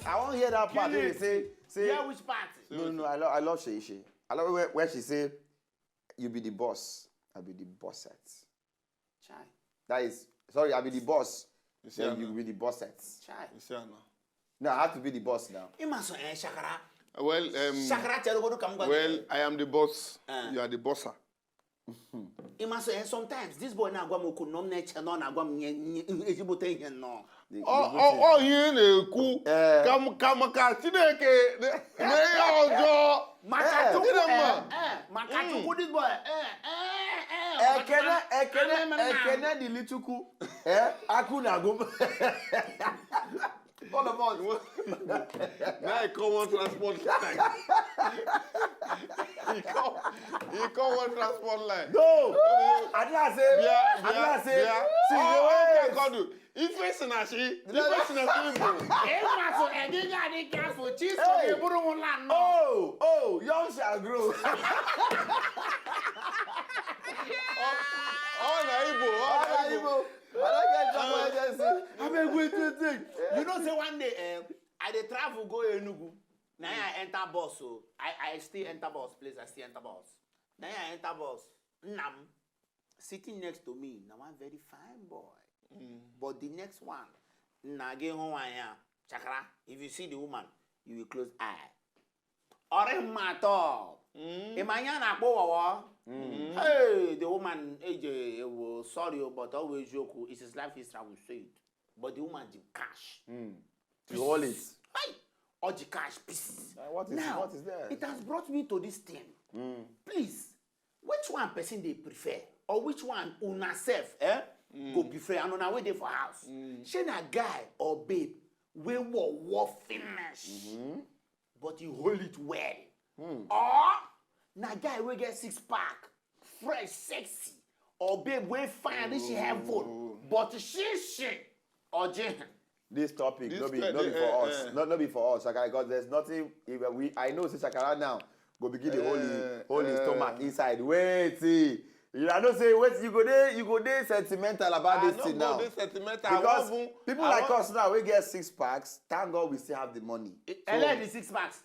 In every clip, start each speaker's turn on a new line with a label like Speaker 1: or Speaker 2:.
Speaker 1: I won't hear that part. They say,
Speaker 2: yeah, which part?
Speaker 1: No, I love She. I love where she say, you be the boss, I'll be the bossette.
Speaker 2: Chai.
Speaker 1: That is, sorry, I'll be the boss.
Speaker 3: Then
Speaker 1: you be the bossette.
Speaker 2: Chai.
Speaker 1: No, I have to be the boss now.
Speaker 2: Shakara.
Speaker 3: Well, I am the boss. You are the bosser.
Speaker 2: Sometimes this boy now go mo nom nature no na go ejibote ihe no.
Speaker 3: Oh, you na-ekwu ka Chineke na ojo
Speaker 2: Maka Chukwu this boy.
Speaker 1: Ekene the little ku. Aku na go. All of us.
Speaker 3: Now I come on transport line. He come on transport line.
Speaker 1: No! I didn't say. See,
Speaker 3: I call you. If it's not she,
Speaker 1: Oh, young shall grow.
Speaker 3: All Igbo.
Speaker 2: You know, say one day, I dey travel go Enugu. Now I enter bus, so I still enter bus, please. I still enter bus. Now I enter bus. Nam sitting next to me, now one very fine boy. But the next one, na get home Chakra. If you see the woman, you will close eye. Ore mato. Emanyana bo. Hey, the woman, AJ, was sorry, but always joke. It's his life history, I will say it. But the woman did cash.
Speaker 1: To hold it.
Speaker 2: Hey, all the cash pieces.
Speaker 1: What is there?
Speaker 2: It has brought me to this thing. Please, which one person they prefer? Or which one una self, go prefer and on our way there for house? She na guy or babe, we will finish. But you hold it well. Or na guy we get 6-pack, fresh, sexy, or babe we fine, she have phone, but she or Jane.
Speaker 1: This topic not be for us, not be for us, okay? Because there's nothing. I know say Shakara now go begin the holy stomach inside. Wait, see. I don't say wait. You go there sentimental about this thing now. Because people like us now, we get 6-packs. Thank God we still have the money.
Speaker 2: Let the 6-packs.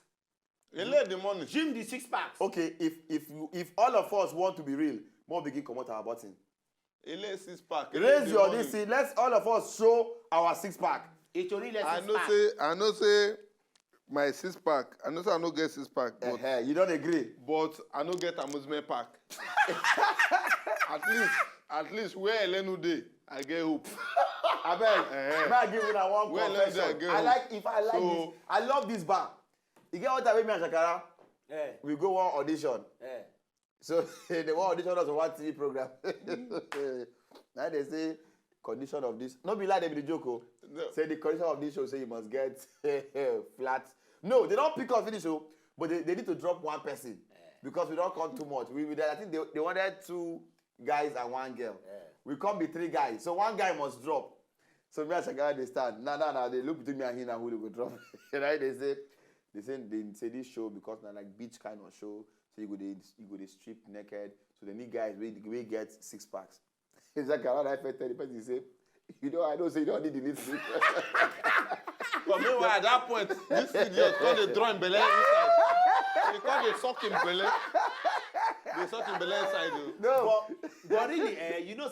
Speaker 3: Let the money.
Speaker 2: Jim the 6-packs.
Speaker 1: Okay, if all of us want to be real, more begin come out our button.
Speaker 3: Six-pack.
Speaker 1: Raise your this. Let's all of us show our 6-pack.
Speaker 3: I know say my 6-pack. I know say I no get 6-pack. But
Speaker 1: you don't agree.
Speaker 3: But I no get amusement park. at least where Elenu dey, I get hope.
Speaker 1: I beg. I give you that one confession. I like this. I love this bar. You get what I mean, Shakara? We go one audition. So the one audition was a one TV program. Now they say condition of this. No be like they be the joke. No. Say the condition of this show say you must get flat. No, they don't pick up finish show, but they need to drop one person because we don't come too much. I think they wanted 2 guys and 1 girl. We can't be 3 guys, so 1 guy must drop. So me and Shakara they stand. Nah. They look between me and him and who they will drop. Right? They say this show because na like beach kind of show. So you go they strip naked. So they need guys we get 6-packs. It's like around I tell the person say, I don't say you don't need the list.
Speaker 3: But meanwhile at that point, this idiot call the drawing belly inside. They call the sucking belly. They sucking belly inside.
Speaker 1: No.
Speaker 2: But really,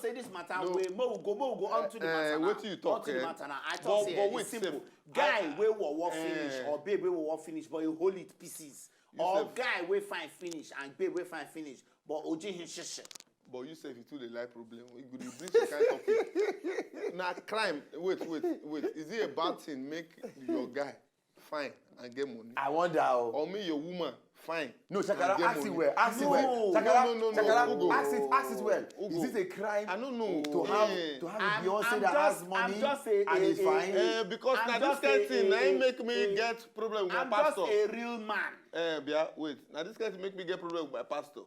Speaker 2: say this matter we go on to the matter.
Speaker 3: What you talk?
Speaker 2: On to the matter now. I thought it's simple. Guy we will finish or babe we will finish, but you hold it pieces. Or guy we fine finish and babe we fine finish, but Oji him shit.
Speaker 3: But you say if you too the life problem, you could bring some kind of topic. Now crime. Wait. Is it a bad thing make your guy fine and get money?
Speaker 1: I wonder.
Speaker 3: Or me your woman fine.
Speaker 1: No, Chakara, ask it well. Ask it
Speaker 3: No,
Speaker 1: well. Chakara,
Speaker 3: no,
Speaker 1: Chakara,
Speaker 3: Ugo.
Speaker 1: ask it well.
Speaker 3: Ugo.
Speaker 1: Is it a crime?
Speaker 3: I don't know.
Speaker 1: To have a Beyonce that has money and is fine?
Speaker 3: Because now this kind of thing, now make me get problem with my pastor.
Speaker 2: I'm just a real man.
Speaker 3: Wait. Now this kind of make me get problem with my pastor.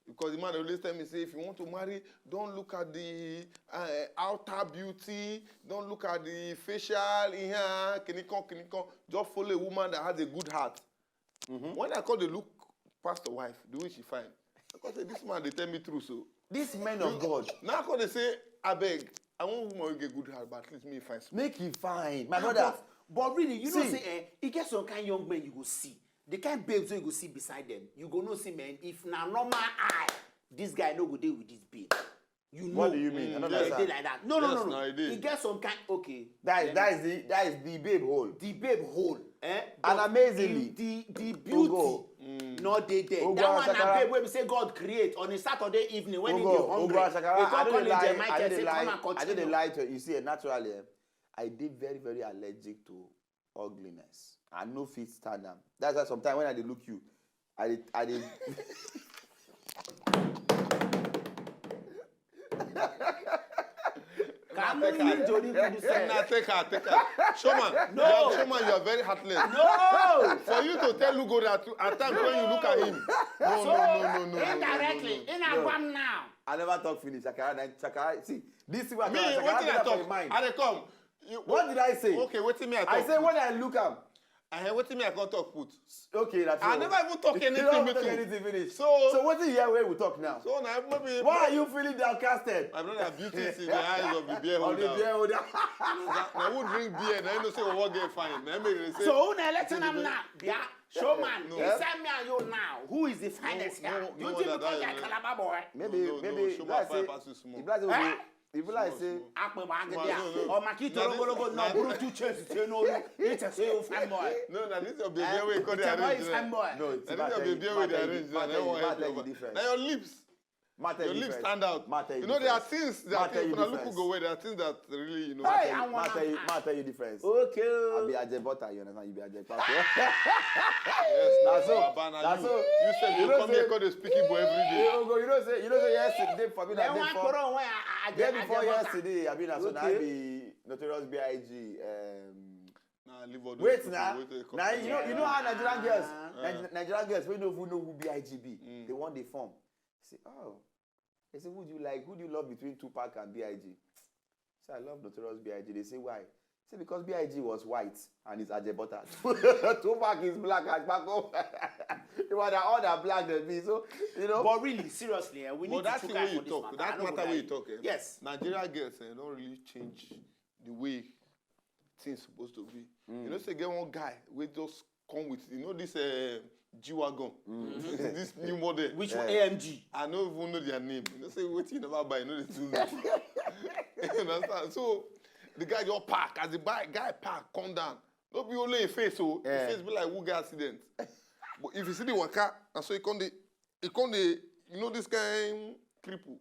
Speaker 3: Because the man always tell me, say, if you want to marry, don't look at the outer beauty, don't look at the facial, kinikon. Just follow a woman that has a good heart. When I call the look pastor wife, the way she fine, I call say, this man, they tell me true, so.
Speaker 1: This men of God.
Speaker 3: Now I call they say, I beg, I want woman to get good heart, but at least me fine.
Speaker 1: Make him fine. My brother.
Speaker 2: But really, you know, say, you get some kind of young men you go see. The kind of babes you go see beside them, you go know, see, man, if na normal eye, this guy no go deal with this babe. You know.
Speaker 1: What do you mean? I don't understand.
Speaker 2: Like that. No. He gets some kind. Okay.
Speaker 1: That is the babe hole.
Speaker 2: The babe hole.
Speaker 1: And amazingly,
Speaker 2: the beauty. Not they there. That one na babe when we say God create on a Saturday evening when he dey hungry.
Speaker 1: I didn't lie to you. You see, naturally, I did very, very allergic to ugliness. I no fit stand them. That's why sometimes when I look you, I did.
Speaker 3: Take her. Showman,
Speaker 2: no.
Speaker 3: Showman, you are very heartless.
Speaker 2: No.
Speaker 3: For you to tell Lugo that at times when you look at him. No.
Speaker 2: Indirectly, in a one now.
Speaker 1: I never talk finish. Chakara, see, this is what
Speaker 3: me, what did I talk? I come.
Speaker 1: What did I say?
Speaker 3: Okay, wait till me I talk.
Speaker 1: I say when I look am.
Speaker 3: What till me I can't talk put.
Speaker 1: Okay, that's
Speaker 3: I never even talk anything.
Speaker 1: You don't talk anything finish. So what is here where we talk now?
Speaker 3: So now maybe.
Speaker 1: Why are you feeling downcasted?
Speaker 3: My brother, beauty is in the eyes of the beer holder.
Speaker 1: Of the beer holder.
Speaker 3: I would drink beer. Then you say what get fine.
Speaker 2: So who na election am now? Yeah, Showman. He send me and you now. Who is the finest guy? You think because you're Calabar boy?
Speaker 1: Maybe if like say,
Speaker 2: or Maki Torogologo, no, Brutu Chess, it's a say fanboy.
Speaker 3: No, this is your baby way.
Speaker 2: No,
Speaker 1: it's
Speaker 3: your baby way. Now your lips. Your lips stand out. You know, there are things that when I look go away, there are things that really, you know.
Speaker 1: Matter you difference.
Speaker 2: Okay.
Speaker 1: I'll be a J butter, you understand? You be a J pastor.
Speaker 3: Yes, that's so. You said you come here call the speaking boy every day.
Speaker 1: You know say yesterday for me that day before yesterday, I mean, so now I be Notorious B.I.G. Wait now, you know how Nigerian girls, when you know who B.I.G. be, they want the form. Say, oh. They say, who do you love between Tupac and B.I.G.? Say, I love Notorious B.I.G. They say, why? Say, because B.I.G. was white and it's Ajebota. Tupac is black and Paco. All that black than me. So, you know.
Speaker 2: But really, seriously, we need to
Speaker 3: way you talk. That matter way you talk.
Speaker 2: Yes.
Speaker 3: Nigerian girls don't really change the way things supposed to be. You know, say, get one guy with just come with, you know, this G-Wagon. This new model.
Speaker 2: Which one? AMG.
Speaker 3: I don't even know their name. You know, say, what you never buy, you know the two. You understand? So, the guy just park. As the guy park, come down. Don't be only a face, so the face be like, who get accident? But if you see the waka, and so he come the, you know, this kind cripple.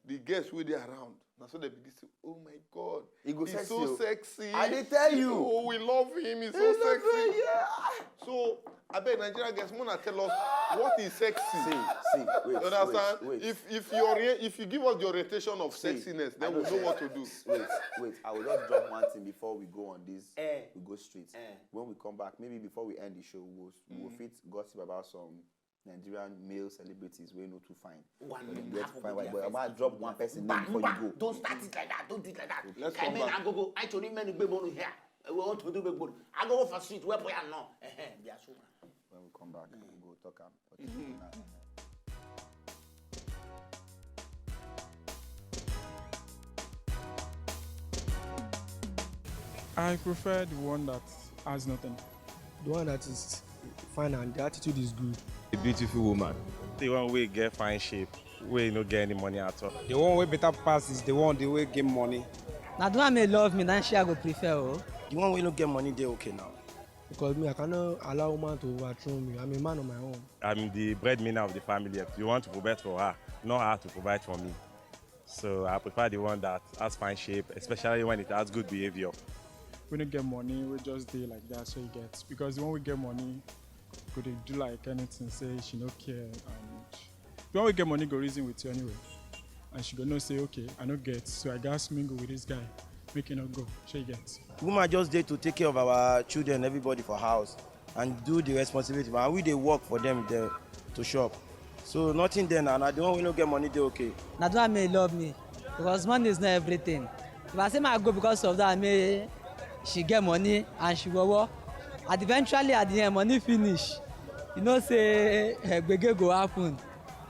Speaker 3: The guests where they around. And so they begin to say, oh my God, he's so sexy.
Speaker 1: I did tell you.
Speaker 3: Oh, we love him. He's so sexy. So, I bet Nigerian guests want to tell us what is sexy.
Speaker 1: See, wait,
Speaker 3: you understand?
Speaker 1: wait.
Speaker 3: If you give us the orientation of sexiness, then we'll know what to do.
Speaker 1: Wait. I will just drop one thing before we go on this. We go straight. When we come back, maybe before we end the show, we'll fit gossip about some Nigerian male celebrities we know to find. But I might drop one person name before you go.
Speaker 2: Don't start it like that. Don't do it like that.
Speaker 3: Let's come back.
Speaker 2: I go. I told him many people here. We want to do big boy. I go for street where we are now.
Speaker 1: When we come back, we'll go talk.
Speaker 4: I prefer the one that has nothing.
Speaker 5: The one that is fine and the attitude is good.
Speaker 6: A beautiful woman. The one wey get fine shape, wey no get any money at all.
Speaker 5: The one wey better pass is the one wey get money.
Speaker 7: Now the one may love me, then she I go prefer.
Speaker 8: The one wey no get money, they okay now.
Speaker 5: Because me, I cannot allow woman to overthrow me. I'm a man on my own.
Speaker 6: I'm the breadwinner of the family. If you want to provide for her, not her to provide for me. So I prefer the one that has fine shape, especially when it has good behavior.
Speaker 4: We don't get money, we just do like that, so you get. Because when we get money, could they do like anything, say she no care. And when we get money, go reason with you anyway. And she go no say, okay, I no get, so I gas mingle with this guy, make it not go, she gets.
Speaker 7: Woman just there to take care of our children, everybody for house, and do the responsibility. And we they work for them there to shop. So nothing there now. The one we don't get money, they okay.
Speaker 8: That's why may love me, because money is not everything. If I say I go because of that, may she get money and she go work. And eventually at the end, money finish. You know, say gbege go happen.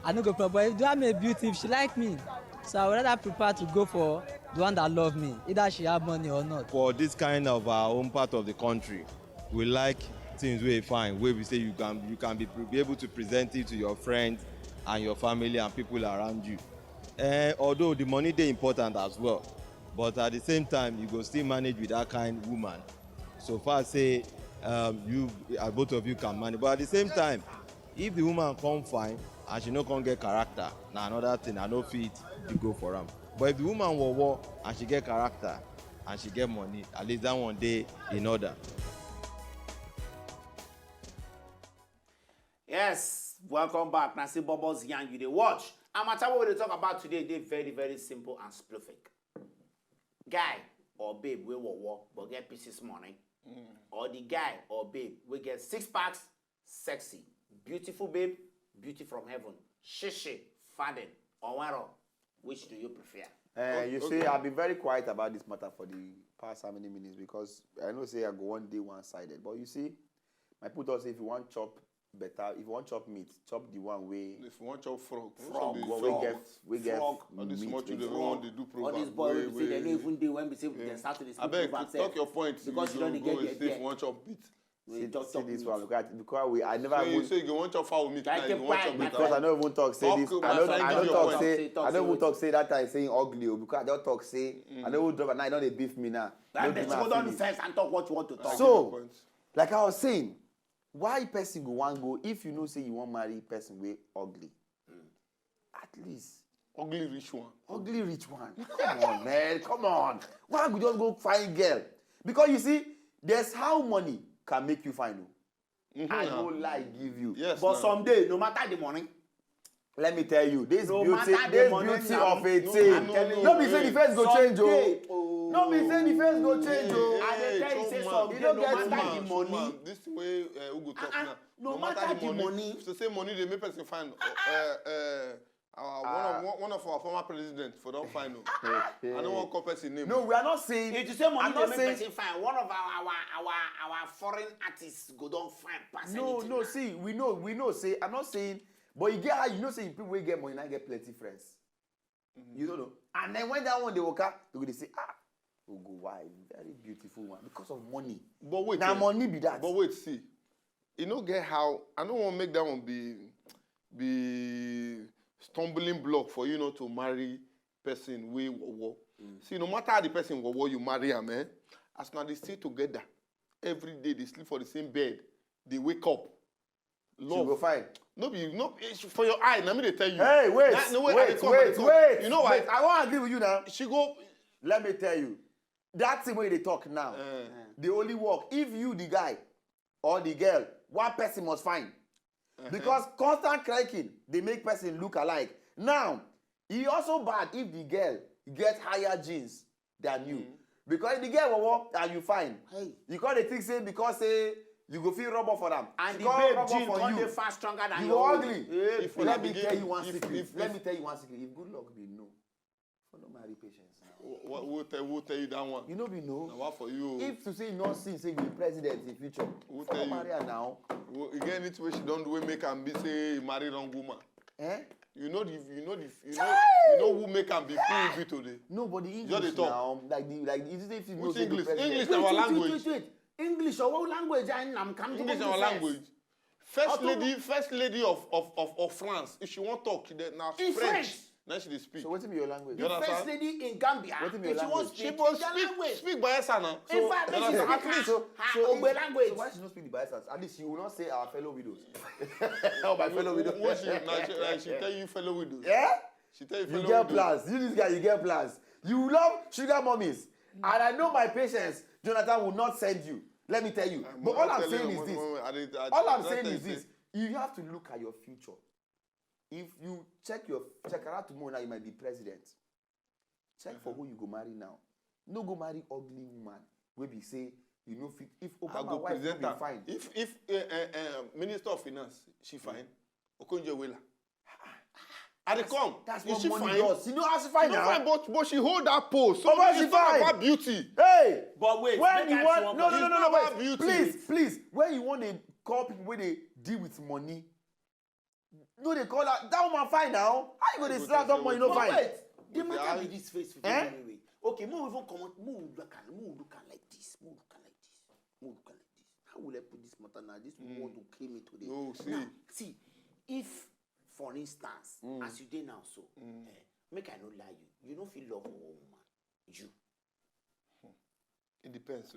Speaker 8: I no go problem. But if do I make beauty, if she like me, so I would rather prepare to go for the one that love me, either she have money or not.
Speaker 9: For this kind of our own part of the country, we like things where fine, where we say you can be able to present it to your friends and your family and people around you. Although the money dey important as well, but at the same time you go still manage with that kind of woman. So far say both of you can manage, but at the same time, if the woman come fine and she no come get character, na another thing. I no fit to go for am. But if the woman war and she get character and she get money, at least that one day in order.
Speaker 2: Yes, welcome back. Now see BOBOS Yang, you dey watch. And matter what we dey talk about today, they very, very simple and specific. Guy or babe we wowo but get pieces money. Or the guy or babe we get 6 packs, sexy, beautiful babe, beauty from heaven, shishi, faden, or wero. Which do you prefer?
Speaker 1: You see, I've been very quiet about this matter for the past how many minutes because I know say I go one day one-sided. But you see, my put us if you want chop better, if you want chop meat, chop the one way.
Speaker 3: If you want chop frog,
Speaker 1: we get
Speaker 2: frog.
Speaker 3: All these
Speaker 1: meat
Speaker 3: small children
Speaker 1: with
Speaker 3: want to do program.
Speaker 2: All these boys, they don't even do when we say they start to
Speaker 3: I beg, talk your point.
Speaker 2: Because you don't
Speaker 3: go
Speaker 2: get
Speaker 3: and
Speaker 2: the
Speaker 3: say if
Speaker 2: idea.
Speaker 3: you want chop meat.
Speaker 1: see this one because I never
Speaker 3: So you
Speaker 1: would,
Speaker 3: say you want chop fowl meat, now
Speaker 2: Like
Speaker 3: you
Speaker 2: a
Speaker 3: want chop
Speaker 2: pie,
Speaker 3: meat.
Speaker 1: because I don't even talk say this.
Speaker 3: Talk,
Speaker 1: I don't talk
Speaker 3: talk,
Speaker 1: say
Speaker 2: talk,
Speaker 1: I don't even
Speaker 2: say
Speaker 1: talk say that time saying ugly because I don't talk say I don't even drop and now I don't dey beef me now.
Speaker 2: And
Speaker 1: Don't
Speaker 2: then
Speaker 1: give
Speaker 2: you
Speaker 1: me
Speaker 2: go down the
Speaker 1: feelings.
Speaker 2: fence and talk what you want to talk.
Speaker 1: So, like I was saying, why person go one go if you know say you want marry person way ugly? At least
Speaker 3: ugly rich one.
Speaker 1: ugly rich one. Come on, man. Come on. Why could just go find girl? Because you see, there's how money can make you find. I don't lie give you.
Speaker 3: Yes,
Speaker 2: But
Speaker 3: now.
Speaker 2: someday, no matter the money,
Speaker 1: Let me tell you, this
Speaker 2: No
Speaker 1: beauty,
Speaker 2: matter the
Speaker 1: this
Speaker 2: money
Speaker 1: beauty
Speaker 2: now.
Speaker 1: of a
Speaker 2: No,
Speaker 1: thing.
Speaker 2: I'm telling you.
Speaker 1: No be say the face go change,
Speaker 2: someday,
Speaker 1: oh. No be say the face go change, oh.
Speaker 2: I dey tell you say someday,
Speaker 1: You don't
Speaker 2: no
Speaker 1: get
Speaker 2: matter the money,
Speaker 3: This way who go talk now.
Speaker 2: no matter the money.
Speaker 3: So say money they make person find. One of our former president for don't find. I don't want to call person name.
Speaker 1: No, we are not saying.
Speaker 2: If you say money
Speaker 1: I'm
Speaker 2: dey
Speaker 1: not
Speaker 2: make
Speaker 1: saying.
Speaker 2: person fine, one of our foreign artists go don fine pass
Speaker 1: No,
Speaker 2: anything.
Speaker 1: no. See, we know. Say, I'm not saying. But you get how you know. Say, people will get money, now get plenty friends. You don't know. And then when that one they walk up, they go say, we go why very beautiful one because of money.
Speaker 3: But wait.
Speaker 1: Now money be that.
Speaker 3: But wait, see. You know get how I don't want to make that one be stumbling block for you not to marry person wey wowo. See, no matter how the person wowo you marry am, as now they stay together every day, they sleep for the same bed, they wake up.
Speaker 1: Love. Go fine.
Speaker 3: No, for your eye. Let me they tell you.
Speaker 1: Hey, wait, wait.
Speaker 3: You know why?
Speaker 1: Wait, I won't agree with you now.
Speaker 3: She go.
Speaker 1: Let me tell you, that thing where they talk now, they only work if you the guy or the girl, one person must find. Because constant cracking, they make person look alike. Now, it also bad if the girl get higher genes than you. Because if the girl will work and you find, you can't think say because say you go feel rubber for them.
Speaker 2: And
Speaker 1: she
Speaker 2: the babe gene
Speaker 1: for
Speaker 2: come
Speaker 1: you.
Speaker 2: dey fast stronger than
Speaker 1: You
Speaker 2: your
Speaker 1: go
Speaker 2: own.
Speaker 1: ugly. Let me tell you one secret. Let me tell you one secret. If good luck be no, follow marry patience.
Speaker 3: We'll tell you that one.
Speaker 1: You know be no.
Speaker 3: Now what for you?
Speaker 1: If to say you not see say you be president in future,
Speaker 3: Who
Speaker 1: follow
Speaker 3: tell you?
Speaker 1: marry her now.
Speaker 3: You get anything where she don't do, we make am be say he marry wrong woman. You know who make am be who be today.
Speaker 1: Nobody
Speaker 3: Just
Speaker 1: English
Speaker 3: dey talk.
Speaker 1: now. Like is it if you know
Speaker 3: Which
Speaker 1: say the
Speaker 3: English?
Speaker 1: president-
Speaker 3: English our language.
Speaker 2: Wait. English or what language? I'm coming to
Speaker 3: English our language. First lady of France. If she want talk, then now
Speaker 2: In French.
Speaker 3: Now she dey speak.
Speaker 1: So what is your language?
Speaker 2: The first lady in Gambia,
Speaker 1: What is
Speaker 2: if
Speaker 1: your
Speaker 2: she wants to
Speaker 3: She
Speaker 2: speak
Speaker 3: must
Speaker 2: their language.
Speaker 3: speak Bayelsa now.
Speaker 2: In fact, make she speak
Speaker 1: At least,
Speaker 2: her Ogbe language.
Speaker 1: So why she not speak the Bayelsas? At least she will not say our fellow widows. Oh, my fellow widows.
Speaker 3: What she tell you fellow widows.
Speaker 1: Yeah?
Speaker 3: She tell you fellow
Speaker 1: You get
Speaker 3: widows.
Speaker 1: plans. You this guy, you get plans. You love sugar mummies. And I know my patience, Jonathan will not send you. Let me tell you. But all I'm saying is this. All I'm saying is this. You have to look at your future. If you check out tomorrow now, you might be president. Check for who you go marry now. No go marry ugly woman. We be say you know fit. If Obama wife will be fine.
Speaker 3: If Minister of Finance, she fine. Okonjo-Iweala. I dey come.
Speaker 1: That's
Speaker 3: Is
Speaker 1: what
Speaker 3: she
Speaker 1: money
Speaker 3: fine?
Speaker 1: does. You know how she fine
Speaker 3: No,
Speaker 1: now.
Speaker 3: fine, but she hold that pose. So
Speaker 1: But she
Speaker 3: it's not
Speaker 1: fine.
Speaker 3: about beauty.
Speaker 1: Hey,
Speaker 2: But wait,
Speaker 1: when
Speaker 2: make
Speaker 1: you
Speaker 2: I
Speaker 1: want
Speaker 2: show up.
Speaker 1: no,
Speaker 3: about
Speaker 1: wait.
Speaker 3: beauty.
Speaker 1: Please, when you want to call people where they deal with money, no, they call that woman fine now. How you gonna slap that money? No
Speaker 2: But
Speaker 1: fine.
Speaker 2: wait, the matter be this face.
Speaker 1: Eh?
Speaker 2: Wait. Okay, more even come on, more look like this. How will I put this matter now? This want to kill me today.
Speaker 3: No, see.
Speaker 2: Now, see, if, for instance, as you did now, so, make I not lie you don't feel love for a woman. You.
Speaker 3: It depends.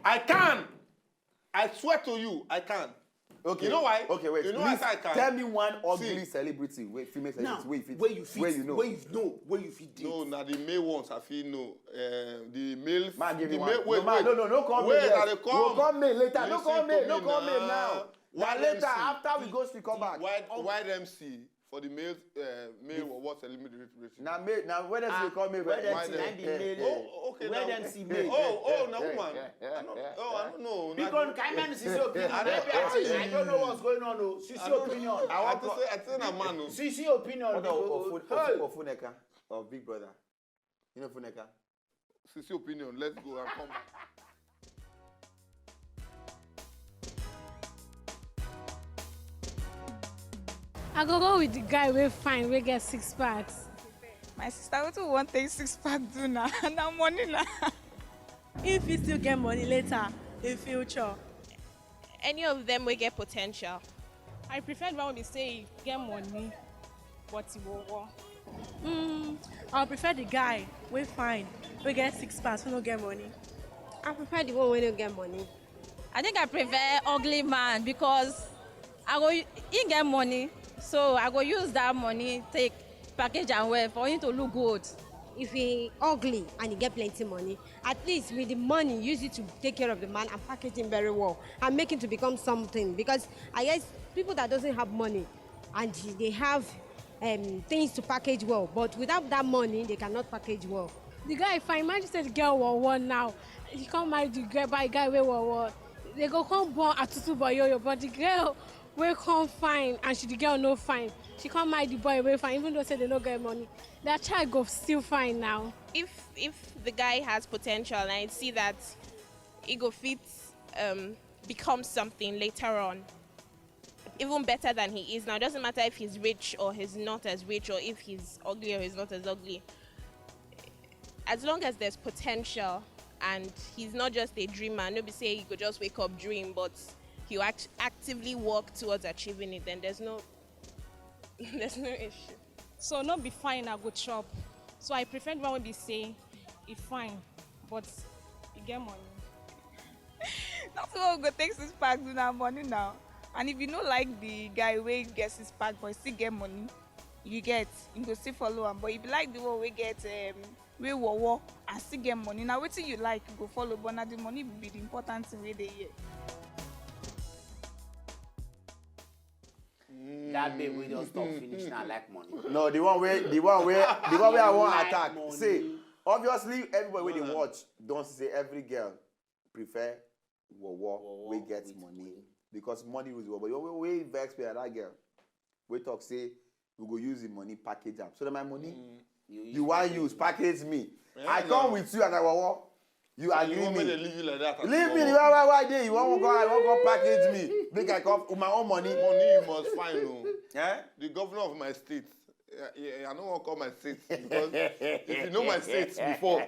Speaker 3: I can. I swear to you, I can.
Speaker 1: Okay.
Speaker 3: You know why?
Speaker 1: Okay, wait.
Speaker 3: You know why I can?
Speaker 1: Tell me one ugly celebrity, female
Speaker 2: Now,
Speaker 1: celebrity,
Speaker 2: where you fit,
Speaker 1: where you know.
Speaker 2: where you fit date.
Speaker 3: No, now the male ones I feel no. The male.
Speaker 1: Man, give
Speaker 3: the
Speaker 1: me
Speaker 3: male,
Speaker 1: one. No, come
Speaker 3: wait,
Speaker 1: me.
Speaker 3: Now
Speaker 1: Yes.
Speaker 3: they come.
Speaker 1: We'll come me later. No,
Speaker 3: Listen
Speaker 1: come me.
Speaker 3: to
Speaker 1: No,
Speaker 3: me
Speaker 1: come me
Speaker 3: now.
Speaker 1: now.
Speaker 3: Why
Speaker 1: Now later,
Speaker 3: MC?
Speaker 1: after we go, we come back.
Speaker 3: Wide MC for the male or what celebrity?
Speaker 1: Now, when else we call me?
Speaker 2: Where them
Speaker 3: Why
Speaker 2: see
Speaker 3: them?
Speaker 2: nine be male.
Speaker 3: Oh, okay.
Speaker 2: Where
Speaker 3: now-
Speaker 2: them see male.
Speaker 3: No woman. I don't know.
Speaker 2: Because Kaiman is his opinion. I don't know what's going on. No. She's your opinion.
Speaker 3: I say na man. No.
Speaker 2: She's your opinion.
Speaker 1: Of Funeka, of Big Brother. You know Funeka?
Speaker 3: Sisi opinion. Let's go and come back.
Speaker 10: I go with the guy we fine, we get 6 packs.
Speaker 11: My sister, what do you want take 6 pack do now? Now money now.
Speaker 10: If you still get money later in future.
Speaker 11: Any of them will get potential.
Speaker 10: I prefer the one we say get money, but he will work. I prefer the guy we fine, we get 6 packs, we don't get money.
Speaker 12: I prefer the one when you get money.
Speaker 11: I think I prefer ugly man because he get money, so I go use that money, take package and wear for him to look good.
Speaker 12: If he ugly and he get plenty money, at least with the money, use it to take care of the man and package him very well and make him to become something. Because I guess people that doesn't have money and they have things to package well, but without that money, they cannot package well.
Speaker 10: The guy fine, imagine say the girl war now. He can't marry the girl by guy we war. They go come born atutu boy yo, but the girl we come fine and the girl no fine. She can't marry the boy we fine, even though say they no get money. That child go still fine now.
Speaker 11: If the guy has potential and I see that he go fit become something later on, even better than he is now. It doesn't matter if he's rich or he's not as rich, or if he's ugly or he's not as ugly. As long as there's potential and he's not just a dreamer, nobody say he could just wake up dream, but he actively work towards achieving it, then there's no issue.
Speaker 10: So not be fine, I go chop. So I prefer the one we be say, it's fine, but you get money.
Speaker 11: That's why we go take 6 pack do now money now. And if you don't like the guy who gets 6 pack but still get money, you go still follow him. But if you like the one we get Wey Wowo and still get money, now what you like, you go follow. But now the money will be the important thing where they hear.
Speaker 2: That babe we just stop finish now like money.
Speaker 1: No, the one where I want attack.
Speaker 2: Money.
Speaker 1: Say, obviously, everybody when they watch don't say every girl prefer Wowo we get money because money rules the world. But we vex with that girl. We talk say we go use the money package up. So that my money you want use package me.
Speaker 3: Yeah,
Speaker 1: I come with you and I Wowo. You
Speaker 3: So
Speaker 1: agree
Speaker 3: you want
Speaker 1: me?
Speaker 3: me to leave you like that?
Speaker 1: Leave me. Why there? You want to go package me? Make I come with my own money.
Speaker 3: Money you must find. No.
Speaker 1: Eh?
Speaker 3: The governor of my state, I don't want to call my state because if you know my state before,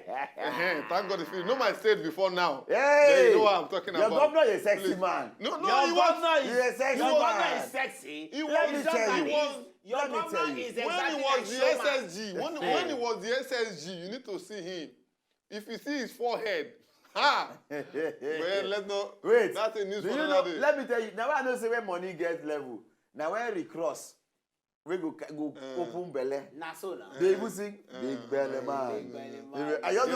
Speaker 3: thank God if you know my state before now, then you know what I'm talking about.
Speaker 1: Your governor is a sexy man.
Speaker 3: No,
Speaker 2: Your governor
Speaker 1: is a sexy
Speaker 2: Your governor
Speaker 1: man.
Speaker 2: is sexy.
Speaker 1: Let me tell you.
Speaker 2: Your governor is exactly
Speaker 3: when he
Speaker 2: like
Speaker 3: was the
Speaker 2: showman.
Speaker 3: SSG, when he was the SSG, you need to see him. If you see his forehead, man, let's not.
Speaker 1: Wait.
Speaker 3: That's a news
Speaker 1: Do
Speaker 3: for
Speaker 1: you
Speaker 3: another
Speaker 1: know?
Speaker 3: day.
Speaker 1: Let me tell you. Now I know say when money get level. Now when we cross, we go open belly.
Speaker 2: Na so na.
Speaker 1: They even sing big belly man.
Speaker 2: Big belly man.
Speaker 1: I just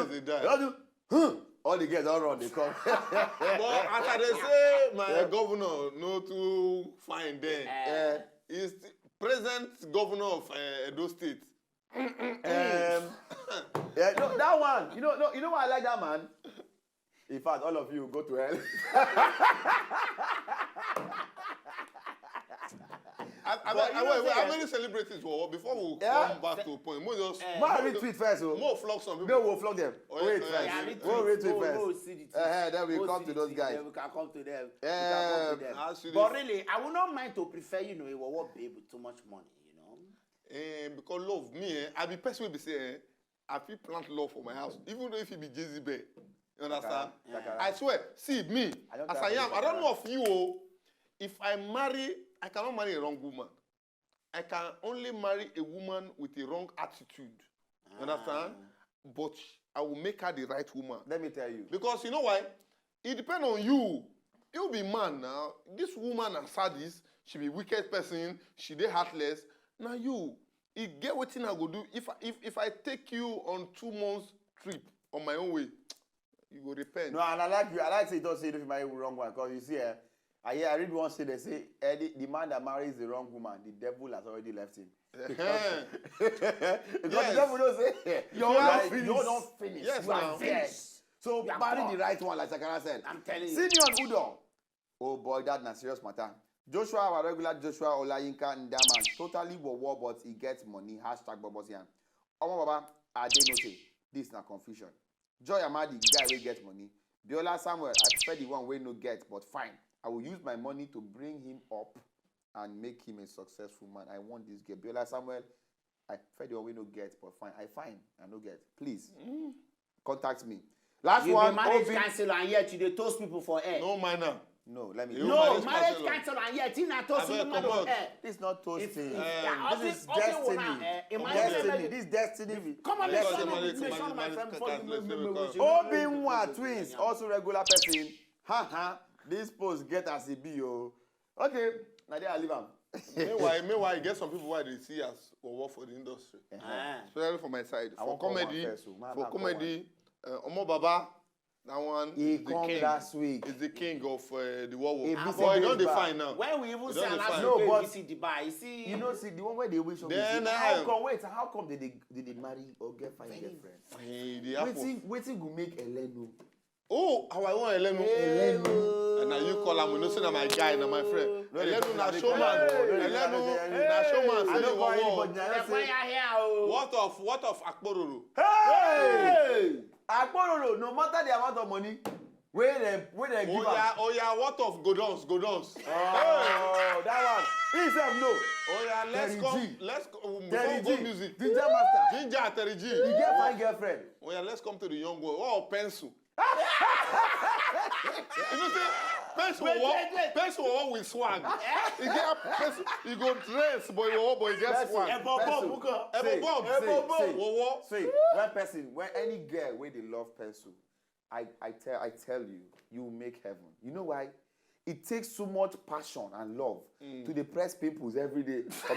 Speaker 1: do. All the girls all run. They come.
Speaker 3: But as they say, my governor no too fine there. He's the present governor of Edo State.
Speaker 1: Yeah, no, that one. You know why I like that man. In fact, all of you go to hell.
Speaker 3: How many celebrities were before we come back to a point? More just
Speaker 1: retweet first.
Speaker 3: more flog some people.
Speaker 1: No, we'll flog them. Wait first. We'll retweet first.
Speaker 2: We'll see the tweets.
Speaker 1: Then we come to those guys.
Speaker 2: Then we can come to them. But really, I would not mind to prefer, a Wowo babe with too much money,
Speaker 3: Because love, me, I be person will be saying, I feel plant love for my house, even though if it be Jay-Z Bear. You understand? I swear, see me, as I am, I don't know of you, if I cannot marry a wrong woman. I can only marry a woman with a wrong attitude. You understand? But I will make her the right woman.
Speaker 1: Let me tell you.
Speaker 3: Because you know why? It depends on you. You be man now. This woman and sadist, she be wicked person, she dey heartless. Now you get what I go do. If I take you on 2 months trip on my own way, you go repent.
Speaker 1: No, and I like you. I like to say don't say if you marry the wrong one. Because you see, I read one say they say the man that marries the wrong woman, the devil has already left him. Because the devil don't say you're not finished.
Speaker 3: Yes,
Speaker 1: you are finished. So marry the right one, like Sakara said.
Speaker 2: I'm telling you.
Speaker 1: Senior Udon. Oh boy, that's a serious matter. Joshua, our regular Joshua Olayinka Ndaman, totally wowo, but he gets money. Hashtag BOBOS yan. Omo Baba, I didn't know say this is not confusion. Joy Amadi, the guy will get money. Biola Samuel, I prefer the one we no get, but fine. I will use my money to bring him up and make him a successful man. I want this girl. Biola Samuel, I prefer the one we no get, but fine. I no get. Please, contact me. Last one.
Speaker 2: You be marriage counselor and yet you dey toast people for air.
Speaker 3: No minor.
Speaker 1: No, let me.
Speaker 2: No, marriage counselor and yet you not toast people for air.
Speaker 1: This is not toasting.
Speaker 2: This
Speaker 1: is destiny. Destiny. This is destiny.
Speaker 2: Come on,
Speaker 3: my friend.
Speaker 1: Obinwa twins, also regular person. This post get as it be, oh. Okay, now they are leave am.
Speaker 3: Meanwhile, get some people why they see as work for the industry. Especially for my side. For comedy, Omo Baba, that one
Speaker 1: he come last week.
Speaker 3: Is the king of the Wowo.
Speaker 1: Boy,
Speaker 3: don't define now.
Speaker 2: When we even say last
Speaker 1: week,
Speaker 2: we see Dubai, you see.
Speaker 1: You know, see the one where they wish on
Speaker 3: then,
Speaker 1: how come did they marry or get fine girlfriend? Waiting go make Eleno.
Speaker 3: Oh, how I want Eleno. And now you call him, we know say na my guy, na my friend. Eleno na showman. Eleno na showman.
Speaker 1: I don't call anybody.
Speaker 3: What of Akpororo?
Speaker 1: Hey! Akpororo, no matter the amount of money, where they give us.
Speaker 3: Oh yeah, what of Godons?
Speaker 1: Oh, that one. He said no.
Speaker 3: Oh yeah, let's go music.
Speaker 1: Ginger master.
Speaker 3: Ginger Terry G.
Speaker 1: You get my girlfriend.
Speaker 3: Oh yeah, let's come to the young boy. Oh, pencil. You know, pencil walk with swag. He get pencil. He go dress, boy, he get swag.
Speaker 1: Say, when any girl where they love pencil, I tell you, you will make heaven. You know why? It takes so much passion and love to depress pimples every day. It's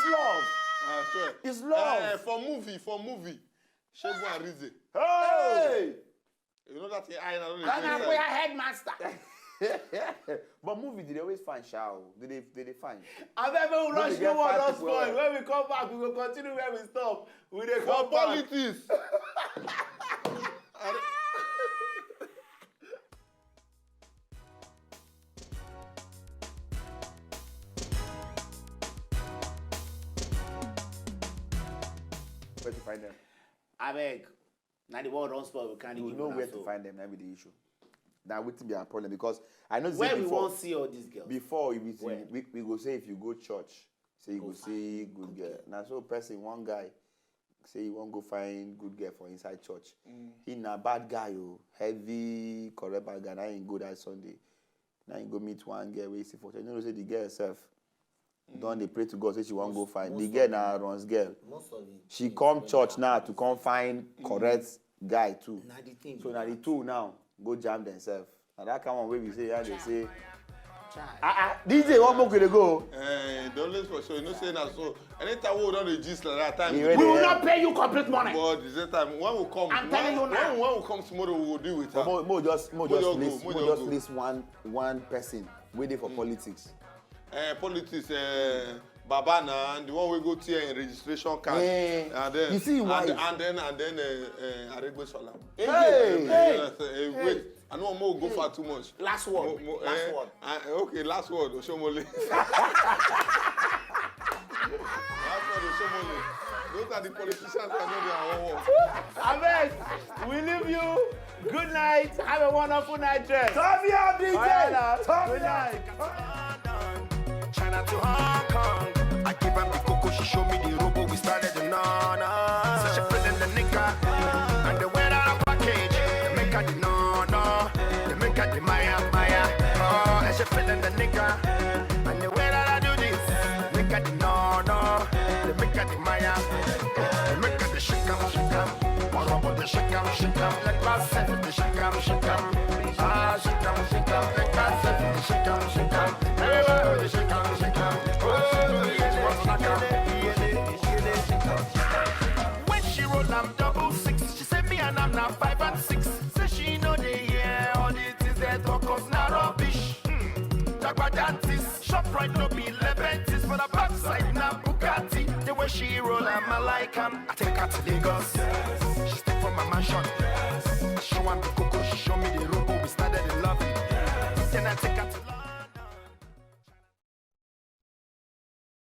Speaker 1: love. It's love.
Speaker 3: For movie. Shebu and Rize.
Speaker 1: Hey!
Speaker 3: You know that I don't
Speaker 2: know. We are headmaster.
Speaker 1: But movie, did they always find shower? Did they find?
Speaker 2: I've ever rushed no one else point. When we come back, we will continue where we stop. We dey come back.
Speaker 3: Politics.
Speaker 1: Where to find them?
Speaker 2: I beg. Now the world don't spoil. We can't
Speaker 1: you know where to find them. That be the issue. That would be a problem because I know
Speaker 2: where we won't see all these girls.
Speaker 1: Before we go say if you go church, say you go see good girl. Now so person, one guy, say you won't go find good girl for inside church. He na bad guy, heavy, correct bad guy. Now he go that Sunday. Now he go meet one girl where he see for church. You know, say the girl herself. Don't they pray to God, say she won't go find. The girl now runs girl. She come church now to come find correct guy too. So now the two now go jam themselves. And that come on where we say, yeah, they say, DJ, what more could they go?
Speaker 3: Don't let for sure. You know, saying that so. Anytime we don't register at that time,
Speaker 2: we will not pay you complete money.
Speaker 3: But this time, when we come,
Speaker 2: I'm telling you now.
Speaker 3: When we come tomorrow, we will deal with her.
Speaker 1: Mo just list one person waiting for politics.
Speaker 3: Politics, Babana, and the one we go to in registration card. And then,
Speaker 1: you see why?
Speaker 3: And then, Aregbe Salam.
Speaker 1: Hey.
Speaker 3: Wait. I know more go far too much.
Speaker 2: Last word. Last word.
Speaker 3: Okay, last word. Oshomole. Last word, Oshomole. Those are the politicians that know their own work.
Speaker 2: Amen. We leave you. Good night. Have a wonderful night, Jess.
Speaker 1: Tavia, DJ.
Speaker 2: Good night.
Speaker 13: China to Hong Kong. I give her the cocoa. She show me the robo. We started the nana. So she feeling the nigga. And the way that I package. They make her the nana. They make her the Maya. Oh, and she feeling the nigga. And the way that I do this. Make her the nana. They make her the Maya. They make her the shikam. What about the shikam? Let us set the shikam. Ah, shikam. Let us set the shikam. Everybody shikam. When she roll, I'm 66. She said me and I'm now 5 and 6. Say she know the year all the things they talk us now rubbish. Dagwadantis, shop right no be Leventis, for the backside now Bugatti. The way she roll, I'm a like I take her to Lagos. She stay from my mansion. Show her the cocoa.